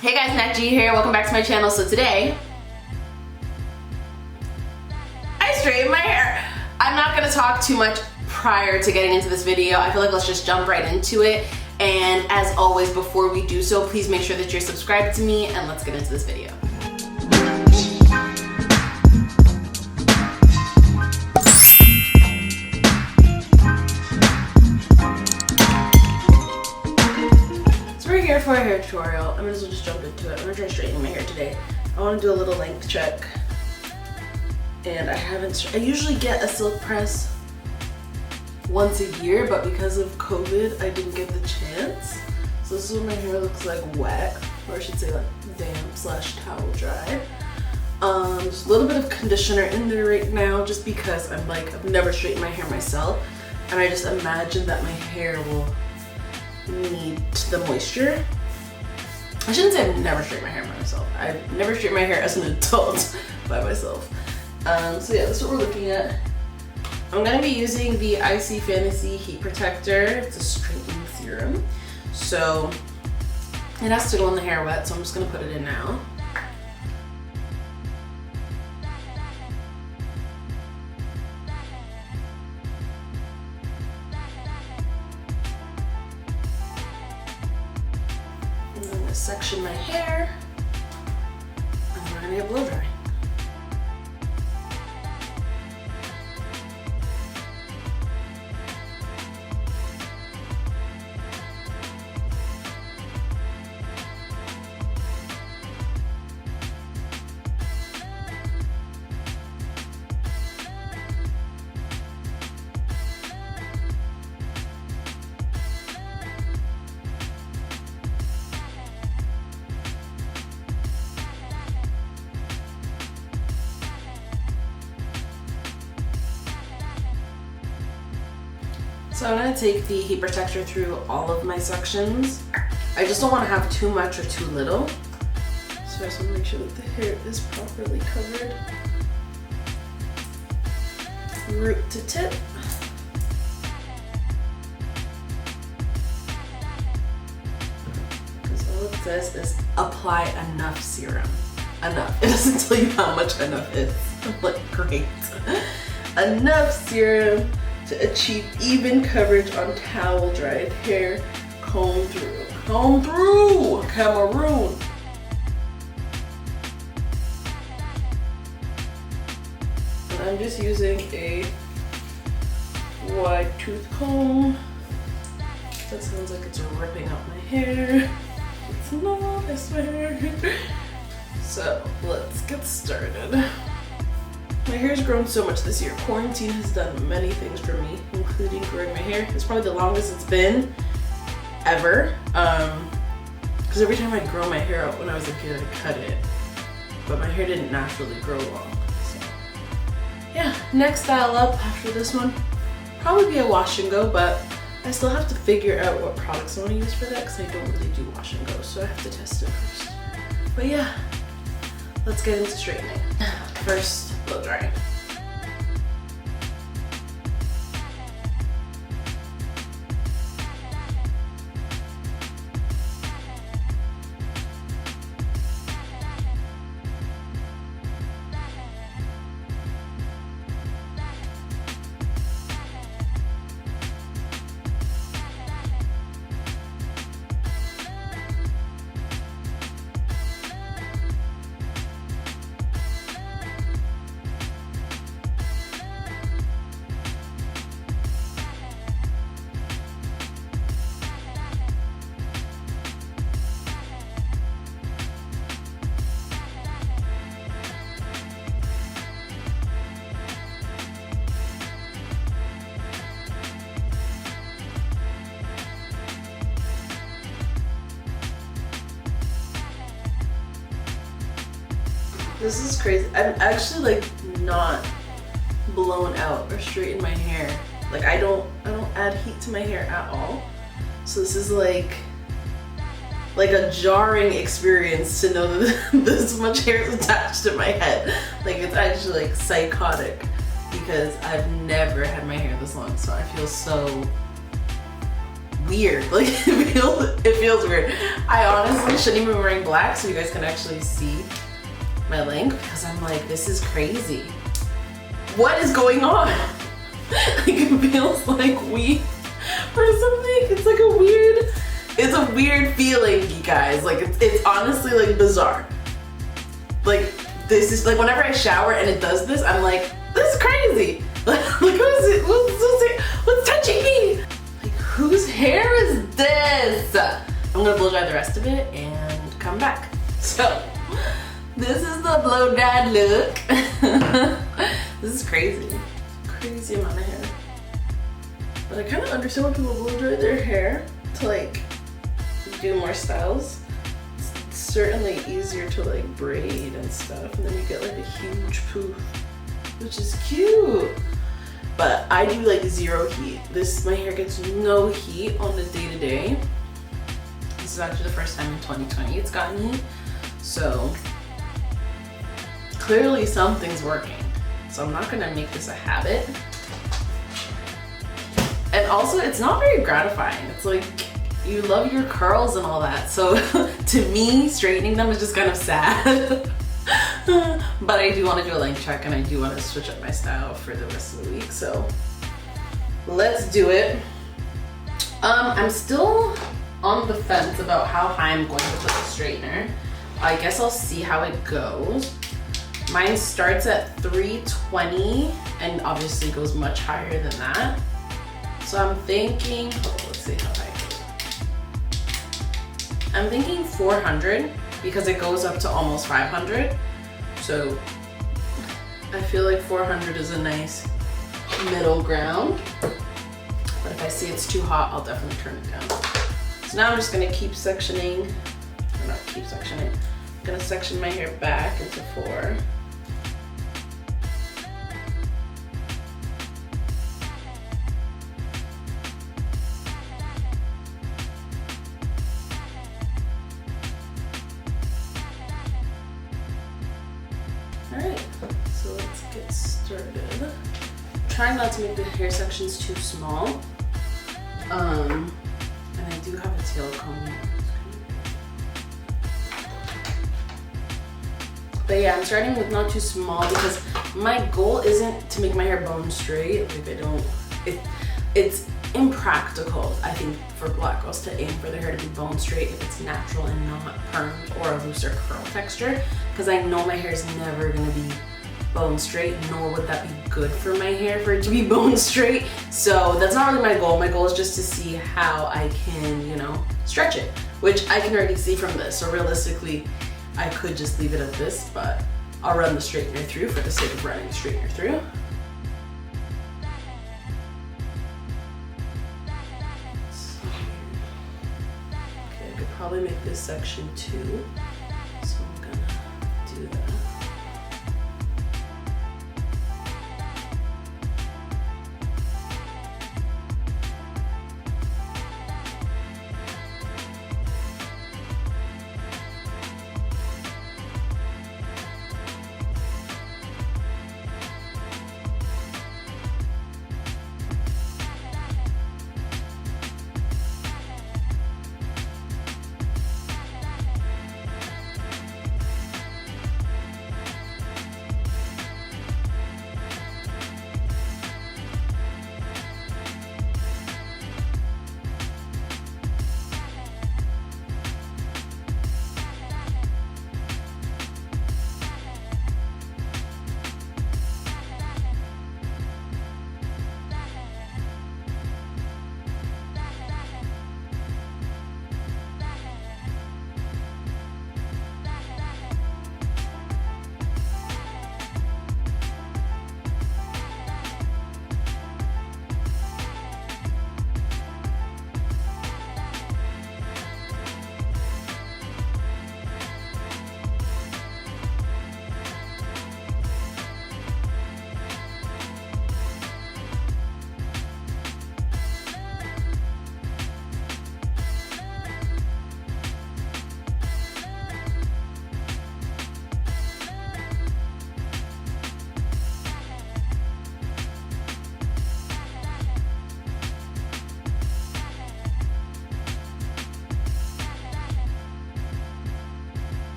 Hey guys, Nat G here. Welcome back to my channel. So today, I straightened my hair. I'm not gonna talk too much prior to getting into this video. I feel like let's just jump right into it. And as always, before we do so, please make sure that you're subscribed to me and let's get into this video. For a hair tutorial, I might as well just jump into it. I'm gonna try straightening my hair today. I want to do a little length check, and I usually get a silk press once a year, but because of COVID, I didn't get the chance. So this is what my hair looks like wet, or I should say like damp / towel dry. Just a little bit of conditioner in there right now, just because I've never straightened my hair myself, and I just imagine that my hair will need the moisture. I shouldn't say I've never straightened my hair by myself. I've never straightened my hair as an adult by myself. So yeah, that's what we're looking at. I'm gonna be using the AUSSIE Fantasia Heat Protector. It's a straightening serum. So it has to go in the hair wet, so I'm just gonna put it in now. Section my hair, and we're gonna get blow dry. So I'm going to take the heat protector through all of my sections. I just don't want to have too much or too little. So I just want to make sure that the hair is properly covered. Root to tip. Because all it says is apply enough serum. Enough. It doesn't tell you how much enough is. I'm like, great. Enough serum to achieve even coverage on towel dried hair. Comb through. Comb through! Cameroon! And I'm just using a wide tooth comb. That sounds like it's ripping out my hair. It's not, I swear. So let's get started. My hair's grown so much this year. Quarantine has done many things for me, including growing my hair. It's probably the longest it's been ever. Because every time I grow my hair out when I was a kid, I cut it. But my hair didn't naturally grow long. So yeah, next style up after this one, probably be a wash and go, but I still have to figure out what products I want to use for that because I don't really do wash and go, so I have to test it first. But yeah, let's get into straightening. First, blow dry. This is crazy. I'm actually like not blown out or straighten my hair. Like I don't add heat to my hair at all. So this is like a jarring experience to know that this much hair is attached to my head. Like it's actually like psychotic because I've never had my hair this long, so I feel so weird. Like it feels weird. I honestly shouldn't even be wearing black so you guys can actually see my length, because I'm like, this is crazy. What is going on? Like it feels like weed or something. It's like it's a weird feeling, you guys. Like it's honestly like bizarre. Like this is like whenever I shower and it does this, I'm like, this is crazy. Like what is it? What's touching me? Like whose hair is this? I'm gonna blow dry the rest of it and come back. So this is the blow dried look. This is crazy. Crazy amount of hair. But I kind of understand when people blow dry their hair to like do more styles. It's certainly easier to like braid and stuff, and then you get like a huge poof, which is cute. But I do like zero heat. My hair gets no heat on the day-to-day. This is actually the first time in 2020 it's gotten heat. So clearly something's working. So I'm not gonna make this a habit. And also it's not very gratifying. It's like, you love your curls and all that. So to me, straightening them is just kind of sad. But I do want to do a length check, and I do want to switch up my style for the rest of the week. So let's do it. I'm still on the fence about how high I'm going to put the straightener. I guess I'll see how it goes. Mine starts at 320 and obviously goes much higher than that. So I'm thinking, let's see how high it goes. I'm thinking 400 because it goes up to almost 500. So I feel like 400 is a nice middle ground. But if I see it's too hot, I'll definitely turn it down. So now I'm just gonna keep sectioning, or not keep sectioning, I'm gonna section my hair back into 4. Alright, so let's get started. Trying not to make the hair sections too small. And I do have a tail comb. But yeah, I'm starting with not too small because my goal isn't to make my hair bone straight. Like it's impractical, I think, for black girls to aim for their hair to be bone straight if it's natural and not permed or a looser curl texture. Because I know my hair is never gonna be bone straight, nor would that be good for my hair for it to be bone straight. So that's not really my goal. My goal is just to see how I can, stretch it, which I can already see from this. So realistically, I could just leave it at this, but I'll run the straightener through for the sake of running the straightener through. Okay, I could probably make this section 2. So I'm gonna do that.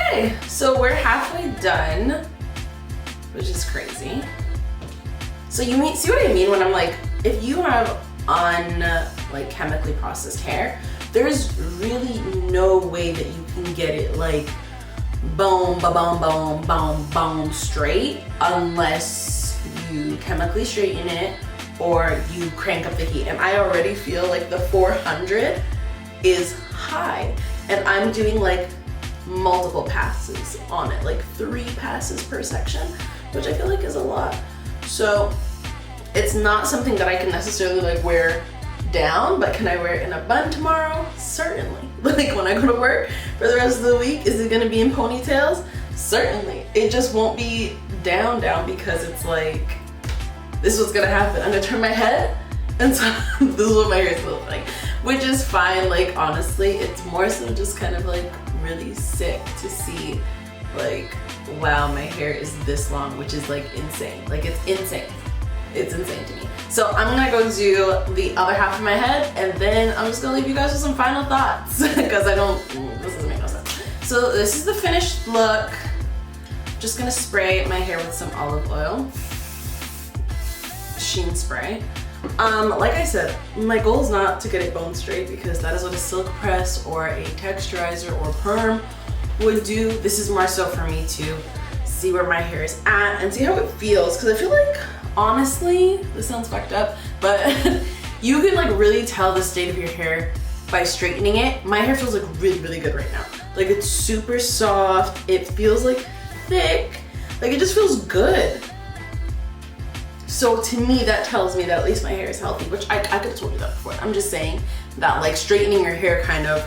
Okay, so we're halfway done, which is crazy. So you see what I mean when I'm like, if you have like chemically processed hair, there's really no way that you can get it like boom, ba boom, boom, boom, boom straight unless you chemically straighten it or you crank up the heat. And I already feel like the 400 is high, and I'm doing like multiple passes on it, like 3 passes per section, which I feel like is a lot. So it's not something that I can necessarily like wear down, but can I wear it in a bun tomorrow? Certainly. Like when I go to work for the rest of the week, is it gonna be in ponytails? Certainly. It just won't be down because it's like, this is what's gonna happen. I'm gonna turn my head, and so this is what my hair is gonna look like, which is fine. Like honestly, it's more so just kind of like really sick to see like, wow, my hair is this long, which is like insane. Like it's insane. It's insane to me. So I'm gonna go do the other half of my head, and then I'm just gonna leave you guys with some final thoughts because this doesn't make no sense. So this is the finished look. Just gonna spray my hair with some olive oil. Sheen spray. Like I said, my goal is not to get it bone straight because that is what a silk press or a texturizer or perm would do. This is more so for me to see where my hair is at and see how it feels, because I feel like, honestly, this sounds fucked up, but you can like really tell the state of your hair by straightening it. My hair feels like really, really good right now. Like it's super soft. It feels like thick. Like it just feels good. So to me, that tells me that at least my hair is healthy, which I could have told you that before. I'm just saying that like straightening your hair kind of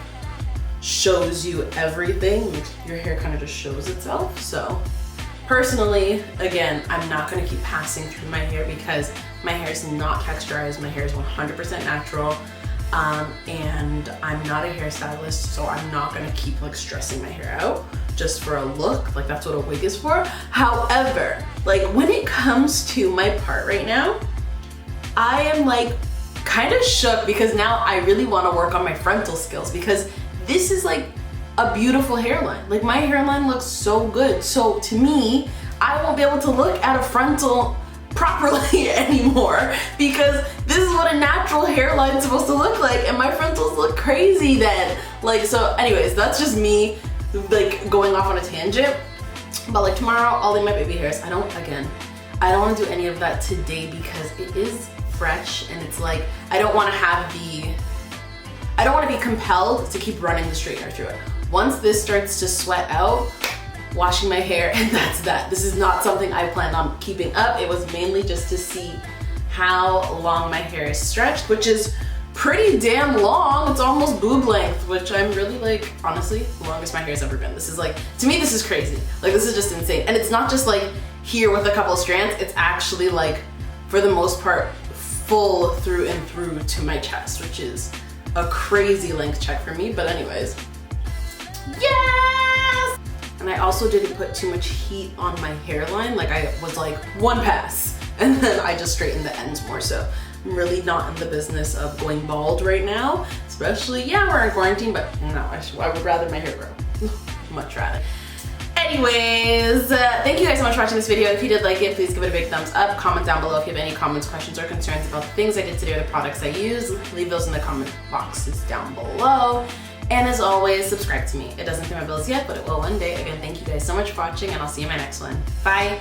shows you everything. Your hair kind of just shows itself. So personally, again, I'm not gonna keep passing through my hair because my hair is not texturized. My hair is 100% natural. And I'm not a hairstylist, so I'm not gonna keep like stressing my hair out just for a look. Like that's what a wig is for. However, like when it comes to my part right now, I am like kind of shook because now I really wanna work on my frontal skills because this is like a beautiful hairline. Like my hairline looks so good. So to me, I won't be able to look at a frontal properly anymore because this is what a natural hairline is supposed to look like, and my frontals look crazy then. Like, so anyways, that's just me like going off on a tangent. But like tomorrow, I'll leave my baby hairs. I don't want to do any of that today because it is fresh, and it's like, I don't want to be compelled to keep running the straightener through it. Once this starts to sweat out, washing my hair, and that's that. This is not something I planned on keeping up. It was mainly just to see how long my hair is stretched, which is pretty damn long. It's almost boob length, which I'm really like, honestly, the longest my hair's ever been. This is like, to me, this is crazy. Like this is just insane. And it's not just like here with a couple strands, it's actually like, for the most part, full through and through to my chest, which is a crazy length check for me. But anyways, yes! And I also didn't put too much heat on my hairline. Like I was like 1 pass, and then I just straightened the ends more so. I'm really not in the business of going bald right now, especially, yeah, we're in quarantine, but no, I would rather my hair grow. Much rather. Anyways, thank you guys so much for watching this video. If you did like it, please give it a big thumbs up. Comment down below if you have any comments, questions, or concerns about the things I did today or the products I use. Leave those in the comment boxes down below. And as always, subscribe to me. It doesn't pay my bills yet, but it will one day. Again, thank you guys so much for watching, and I'll see you in my next one. Bye.